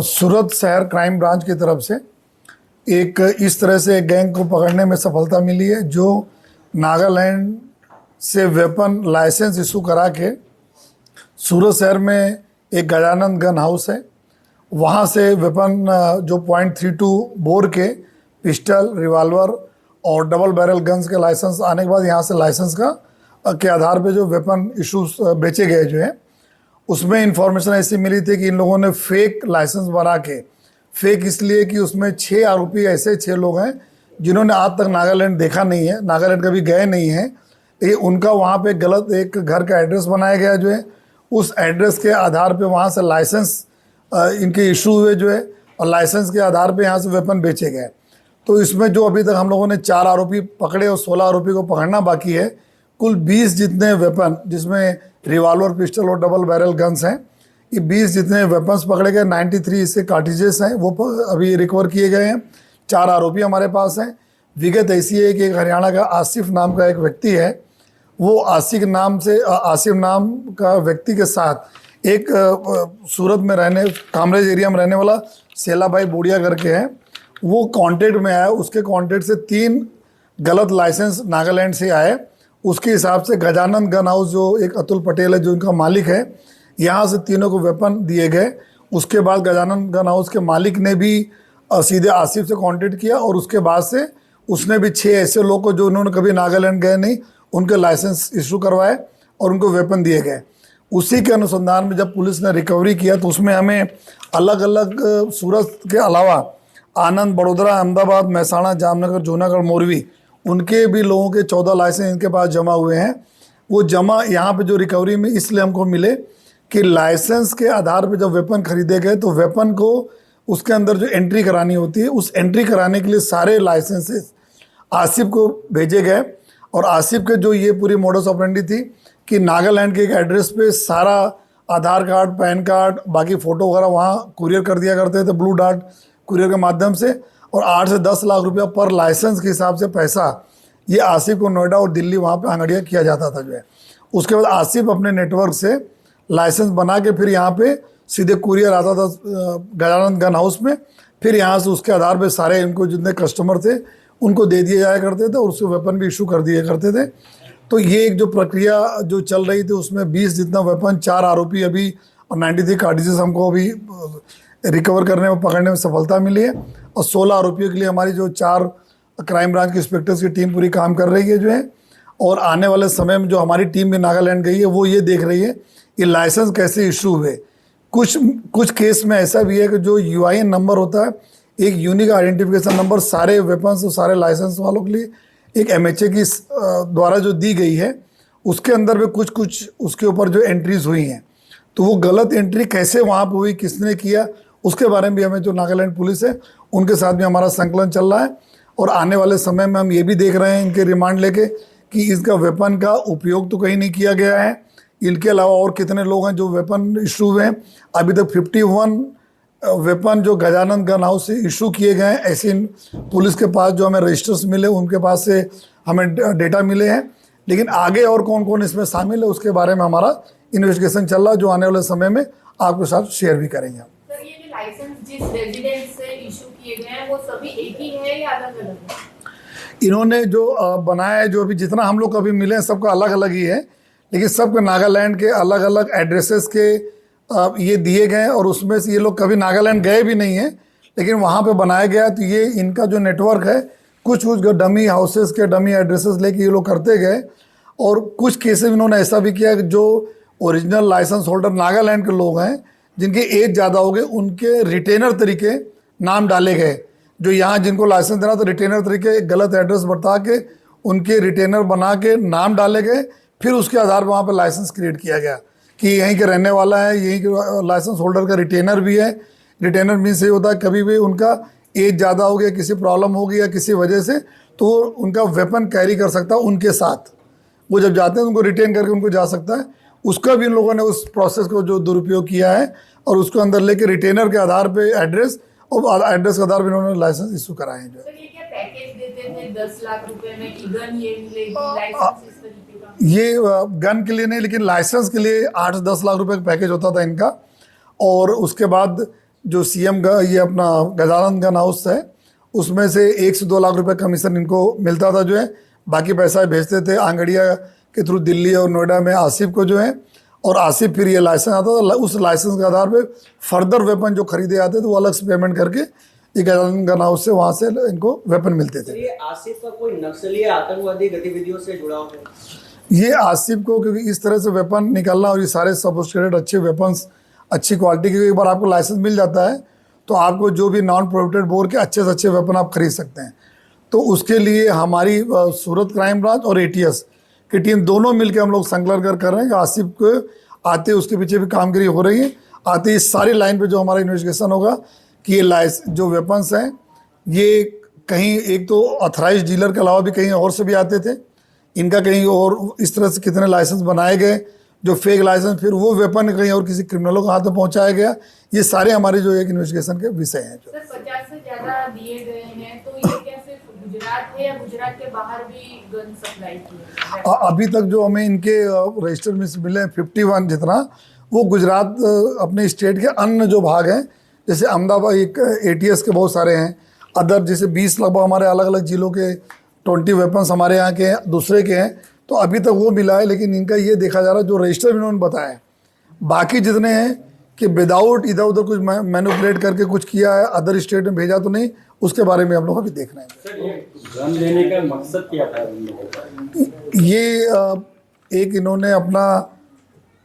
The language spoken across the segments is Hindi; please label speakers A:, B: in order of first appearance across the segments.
A: सूरत शहर क्राइम ब्रांच की तरफ से एक इस तरह से एक गैंग को पकड़ने में सफलता मिली है जो नागालैंड से वेपन लाइसेंस इशू करा के सूरत शहर में एक गजानन गन हाउस है, वहाँ से वेपन जो .32 बोर के पिस्टल, रिवॉल्वर और डबल बैरल गन्स के लाइसेंस आने के बाद यहाँ से लाइसेंस का के आधार पे जो वेपन इशूज बेचे गए जो हैं उसमें इंफॉर्मेशन ऐसी मिली थी कि इन लोगों ने फेक लाइसेंस बना के, फेक इसलिए कि उसमें 6 आरोपी ऐसे 6 लोग हैं जिन्होंने आज तक नागालैंड देखा नहीं है, नागालैंड कभी गए नहीं हैं। ये उनका वहाँ पे गलत एक घर का एड्रेस बनाया गया जो है, उस एड्रेस के आधार पे वहाँ से लाइसेंस इनके इशू हुए जो है और लाइसेंस के आधार पे यहाँ से वेपन बेचे गए। तो इसमें जो अभी तक हम लोगों ने 4 आरोपी पकड़े और 16 आरोपी को पकड़ना बाकी है। कुल 20 जितने वेपन, जिसमें रिवॉल्वर, पिस्टल और डबल बैरल गन्स हैं, ये 20 जितने वेपन्स पकड़े गए, 93 इससे कार्टिजेस हैं वो अभी रिकवर किए गए हैं। 4 आरोपी हमारे पास हैं। विगत ऐसी है कि एक हरियाणा का आसिफ नाम का एक व्यक्ति है, वो आसिफ नाम का व्यक्ति के साथ एक सूरत में रहने, कामरेज एरिया में रहने वाला सेला भाई बोडिया करके है, वो कांटेक्ट में आया। उसके कांटेक्ट से 3 गलत लाइसेंस नागालैंड से आए। उसके हिसाब से गजानन गन हाउस जो एक अतुल पटेल है जो इनका मालिक है, यहाँ से तीनों को वेपन दिए गए। उसके बाद गजानन गन हाउस के मालिक ने भी सीधे आसिफ से कांटेक्ट किया और उसके बाद से उसने भी 6 ऐसे लोग को जो उन्होंने कभी नागालैंड गए नहीं, उनके लाइसेंस इशू करवाए और उनको वेपन दिए गए। उसी के अनुसंधान में जब पुलिस ने रिकवरी किया तो उसमें हमें अलग अलग सूरत के अलावा आनंद, बड़ोदरा, अहमदाबाद, महसाणा, जामनगर, जूनागढ़, मोरवी, उनके भी लोगों के 14 लाइसेंस इनके पास जमा हुए हैं। वो जमा यहाँ पे जो रिकवरी में इसलिए हमको मिले कि लाइसेंस के आधार पे जब वेपन खरीदे गए तो वेपन को उसके अंदर जो एंट्री करानी होती है, उस एंट्री कराने के लिए सारे लाइसेंसेस आसिफ को भेजे गए। और आसिफ के जो ये पूरी मोडस ऑपरेंडी थी कि नागालैंड के एक एड्रेस पे सारा आधार कार्ड, पैन कार्ड, बाकी फ़ोटो वगैरह वहाँ कुरियर कर दिया करते थे ब्लू डार्ट कुरियर के माध्यम से, और 8 से 10 लाख रुपया पर लाइसेंस के हिसाब से पैसा ये आसिफ को नोएडा और दिल्ली वहाँ पे आंगड़िया किया जाता था जो है। उसके बाद आसिफ अपने नेटवर्क से लाइसेंस बना के फिर यहाँ पे सीधे कुरियर आता था गजानन गन हाउस में, फिर यहाँ से उसके आधार पे सारे इनको जितने कस्टमर थे उनको दे दिए जाया करते थे और उससे वेपन भी इशू कर दिए करते थे। तो ये एक जो प्रक्रिया जो चल रही थी उसमें 20 जितना वेपन, 4 आरोपी अभी और 93 कार्टिजेस हमको अभी रिकवर करने में, पकड़ने में सफलता मिली है। और 16 आरोपियों के लिए हमारी जो 4 क्राइम ब्रांच के इंस्पेक्टर्स की टीम पूरी काम कर रही है जो है। और आने वाले समय में जो हमारी टीम भी नागालैंड गई है वो ये देख रही है कि लाइसेंस कैसे इशू हुए। कुछ केस में ऐसा भी है कि जो यूआईएन नंबर होता है, एक यूनिक आइडेंटिफिकेशन नंबर सारे वेपन्स और सारे लाइसेंस वालों के लिए एक एमएचए की द्वारा जो दी गई है, उसके अंदर भी कुछ उसके ऊपर जो एंट्रीज हुई हैं, तो वो गलत एंट्री कैसे वहाँ पर हुई, किसने किया, उसके बारे में भी हमें जो नागालैंड पुलिस है उनके साथ भी हमारा संकलन चल रहा है। और आने वाले समय में हम ये भी देख रहे हैं इनके रिमांड लेके कि इसका वेपन का उपयोग तो कहीं नहीं किया गया है। इनके अलावा और कितने लोग हैं जो वेपन इशू हुए हैं। अभी तक 51 वेपन जो गजानन गन हाउस से इशू किए गए हैं, ऐसे पुलिस के पास जो हमें रजिस्टर्स मिले उनके पास से हमें डेटा मिले हैं। लेकिन आगे और कौन कौन इसमें शामिल है उसके बारे में हमारा इन्वेस्टिगेशन चल रहा है, जो आने वाले समय में आपके साथ शेयर भी करेंगे।
B: सर, ये जो लाइसेंस जिस रेजिडेंस से इशू किए गए हैं वो सभी एक ही है या अलग अलग है? इन्होंने जो बनाया है, जो अभी जितना हम लोग अभी मिले हैं सबका अलग अलग ही है, लेकिन सबके नागालैंड के अलग अलग एड्रेसेस के ये दिए गए हैं। और उसमें से ये लोग कभी नागालैंड गए भी नहीं हैं, लेकिन वहाँ पे बनाया गया। तो ये इनका जो नेटवर्क है, कुछ डमी हाउसेस के डमी एड्रेसेस लेके ये लोग करते गए। और कुछ केसेस इन्होंने ऐसा भी किया कि जो ओरिजिनल लाइसेंस होल्डर नागालैंड के लोग हैं, जिनकी एज ज़्यादा हो गई, उनके रिटेनर तरीके नाम डाले गए। जो यहाँ जिनको लाइसेंस देना तो रिटेनर तरीके गलत एड्रेस बता के उनके रिटेनर बना के नाम डाले गए, फिर उसके आधार पर वहाँ पर लाइसेंस क्रिएट किया गया कि यहीं के रहने वाला है, यहीं के लाइसेंस होल्डर का रिटेनर भी है। रिटेनर मीन्स ये होता है कभी भी उनका एज ज़्यादा हो गया, किसी प्रॉब्लम हो गई या किसी वजह से, तो उनका वेपन कैरी कर सकता है उनके साथ। वो जब जाते हैं तो उनको रिटेन करके उनको जा सकता है। उसका भी इन लोगों ने उस प्रोसेस को जो दुरुपयोग किया है और उसको अंदर लेके रिटेनर के आधार पे एड्रेस और एड्रेस के आधार पे इन्होंने लाइसेंस इशू कराए हैं। जो ये क्या पैकेज देते थे 10 लाख रुपए में कि गन ये मिलेगी, लाइसेंस इस तरीके का?
A: ये गन के लिए नहीं, लेकिन लाइसेंस के लिए 8 से 10 लाख रुपए का पैकेज होता था इनका। और उसके बाद जो सीएम का ये अपना गजानंद गन हाउस है, उसमें से 1 से 2 लाख रुपए कमीशन इनको मिलता था जो है, बाकी पैसा भेजते थे आंगड़िया के थ्रू दिल्ली और नोएडा में आसिफ को जो है, और आसिफ फिर ये लाइसेंस आता था, उस लाइसेंस के आधार पे फर्दर वेपन जो खरीदे जाते थे वो अलग से पेमेंट करके ये गजानंद गन हाउस से वहाँ से इनको वेपन मिलते थे।
C: ये आसिफ का कोई नक्सली आतंकवादी गतिविधियों से जुड़ा हो?
A: ये आसिफ को क्योंकि इस तरह से वेपन निकालना और ये सारे सोफिस्टिकेटेड अच्छे वेपन्स अच्छी क्वालिटी के, एक बार आपको लाइसेंस मिल जाता है तो आपको जो भी नॉन प्रोहिबिटेड बोर्ड के अच्छे से अच्छे वेपन आप खरीद सकते हैं। तो उसके लिए हमारी सूरत क्राइम ब्रांच और एटीएस की टीम दोनों मिलकर हम लोग संकलन कर रहे हैं कि आसिफ को आते उसके पीछे भी कामगिरी हो रही है। आते इस सारी लाइन पे जो हमारा इन्वेस्टिगेशन होगा कि ये जो वेपन्स हैं ये कहीं एक तो ऑथराइज डीलर के अलावा भी कहीं और से भी आते थे, इनका कहीं और इस तरह से कितने लाइसेंस बनाए गए जो फेक लाइसेंस, फिर वो वेपन कहीं और किसी क्रिमिनलों के हाथ में पहुंचाया गया। ये सारे हमारे जो एक इन्वेस्टिगेशन के विषय हैं।
B: सर 50 से ज़्यादा दिए गए हैं, तो ये क्या सिर्फ गुजरात है या गुजरात के बाहर भी गन सप्लाई की है?
A: अभी तक जो हमें इनके रजिस्टर में मिले 51 जितना, वो गुजरात अपने स्टेट के अन्य जो भाग हैं, जैसे अहमदाबाद एक एटीएस के बहुत सारे हैं, अदर जैसे 20 लगभग हमारे अलग अलग जिलों के 20 वेपन्स हमारे यहाँ के दूसरे के हैं, तो अभी तक वो मिला है। लेकिन इनका ये देखा जा रहा है जो रजिस्टर इन्होंने बताया है, बाकी जितने हैं कि विदाउट इधर उधर कुछ मैनिपुलेट करके कुछ किया है, अदर स्टेट में भेजा तो नहीं, उसके बारे में हम लोग अभी देख रहे हैं।
D: सर ये गन लेने का मकसद क्या था उन लोगों का?
A: ये एक इन्होंने अपना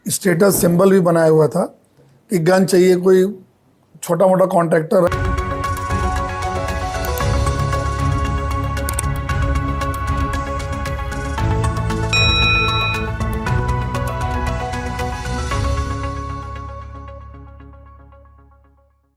A: स्टेटस सिंबल भी बनाया हुआ था कि गन चाहिए, कोई छोटा मोटा कॉन्ट्रैक्टर